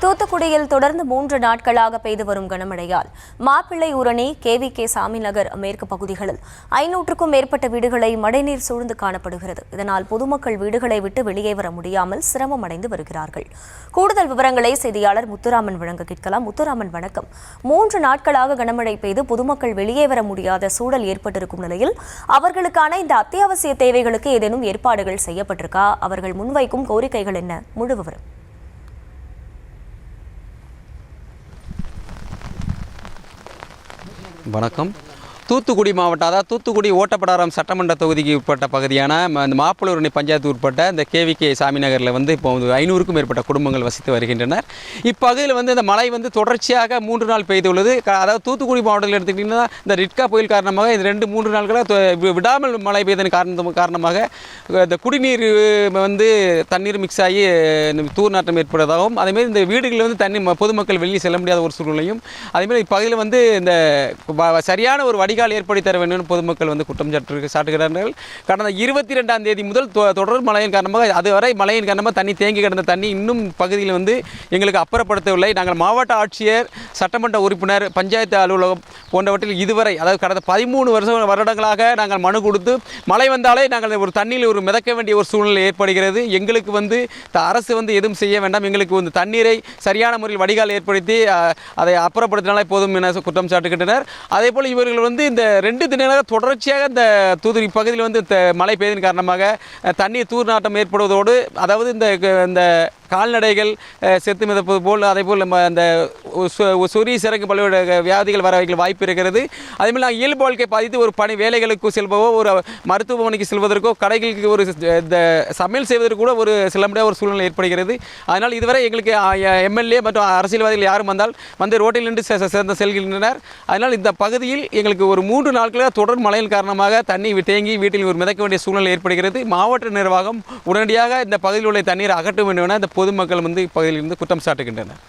தூத்துக்குடியில் தொடர்ந்து 3 நாட்களாக பெய்து வரும் கனமழையால் மாப்பிள்ளை ஊரணி, KVK சாமிநகர் மேற்கு பகுதிகளில் 500க்கும் மேற்பட்ட வீடுகளை மழைநீர் சூழ்ந்து காணப்படுகிறது. இதனால் பொதுமக்கள் வீடுகளை விட்டு வெளியே வர முடியாமல் சிரமம் அடைந்து வருகிறார்கள். கூடுதல் விவரங்களை செய்தியாளர் முத்துராமன் வழங்க கேட்கலாம். முத்துராமன், வணக்கம். 3 நாட்களாக கனமழை பெய்து பொதுமக்கள் வெளியே வர முடியாத சூழல் ஏற்பட்டிருக்கும் நிலையில் அவர்களுக்கான இந்த அத்தியாவசிய தேவைகளுக்கு ஏதேனும் ஏற்பாடுகள் செய்யப்பட்டிருக்கா? அவர்கள் முன்வைக்கும் கோரிக்கைகள் என்ன? முழு விவரம். வணக்கம். தூத்துக்குடி மாவட்டம், அதாவது தூத்துக்குடி ஓட்டப்பிடாரம் சட்டமன்ற தொகுதிக்கு உட்பட்ட பகுதியான இந்த மாப்பிள்ளை பஞ்சாயத்து உட்பட்ட இந்த KVK சாமிநகரில் இப்போ 500க்கும் மேற்பட்ட குடும்பங்கள் வசித்து வருகின்றனர். இப்பகுதியில் இந்த மழை தொடர்ச்சியாக 3 நாள் பெய்துள்ளது. அதாவது தூத்துக்குடி மாவட்டத்தில் எடுத்துக்கிட்டிங்கன்னா இந்த ரிட்கா புயல் காரணமாக இந்த 2-3 நாட்களாக விடாமல் மழை பெய்ததன் காரணமாக இந்த குடிநீர் தண்ணீர் மிக்ஸ் ஆகி தூர்நாற்றம் ஏற்படுவதாகவும், அதேமாதிரி இந்த வீடுகளில் தண்ணி பொதுமக்கள் வெளியே செல்ல முடியாத ஒரு சூழ்நிலையும், அதேமாதிரி இப்பகுதியில் இந்த சரியான ஒரு வடிகால் ஏற்படுத்தி தர வேண்டும் பொதுமக்கள் குற்றம் சாட்டுகிறார்கள். கடந்த 22ஆம் தேதி முதல் தொடர் மழையின் காரணமாக, அதுவரை மழையின் காரணமாக தண்ணி தேங்கி கிடந்த தண்ணி இன்னும் பகுதியில் எங்களுக்கு அப்புறப்படுத்தவில்லை. நாங்கள் மாவட்ட ஆட்சியர், சட்டமன்ற உறுப்பினர், பஞ்சாயத்து அலுவலகம் போன்றவற்றில் இதுவரை, அதாவது கடந்த 13 வருடங்களாக நாங்கள் மனு கொடுத்து மழை வந்தாலே நாங்கள் ஒரு தண்ணீரில் ஒரு மிதக்க வேண்டிய ஒரு சூழ்நிலை ஏற்படுகிறது. எங்களுக்கு அரசு எதுவும் செய்ய வேண்டாம், எங்களுக்கு தண்ணீரை சரியான முறையில் வடிகால் ஏற்படுத்தி அதை அப்புறப்படுத்தினாலே போதும் என குற்றம் சாட்டுகின்றனர். அதேபோல் இவர்கள் இந்த 2 தினங்களாக தொடர்ச்சியாக இந்த தூத்துக்குடி பகுதியில் மழை பெய்ததன் காரணமாக தண்ணீர் தூர்நாட்டம் ஏற்படுவதோடு, அதாவது இந்த கால்நடைகள் செத்து மிதப்பது போல், அதேபோல் அந்த சொறி சிறகு பல்வேறு வியாதிகள் வர வாய்ப்பு இருக்கிறது. அதேபோல் நாங்கள் இயல்பு வாழ்க்கை பாதித்து ஒரு பணி வேலைகளுக்கு செல்வதோ, ஒரு மருத்துவமனைக்கு செல்வதற்கோ, கடைகளுக்கு ஒரு இந்த சமையல் செய்வதற்கு கூட ஒரு செல்ல முடியாத ஒரு சூழ்நிலை ஏற்படுகிறது. அதனால் இதுவரை எங்களுக்கு MLA மற்றும் அரசியல்வாதிகள் யாரும் வந்தால் ரோட்டில் நின்று செல்கின்றனர். அதனால் இந்த பகுதியில் எங்களுக்கு ஒரு 3 நாட்களாக தொடர் மழையின் காரணமாக தண்ணி தேங்கி வீட்டில் ஒரு மிதக்க வேண்டிய சூழ்நிலை ஏற்படுகிறது. மாவட்ட நிர்வாகம் உடனடியாக இந்த பகுதியில் உள்ள தண்ணீரை அகற்ற வேண்டும் என இந்த பொதுமக்கள் இப்பகுதியில் இருந்து குற்றம் சாட்டுகின்றனர்.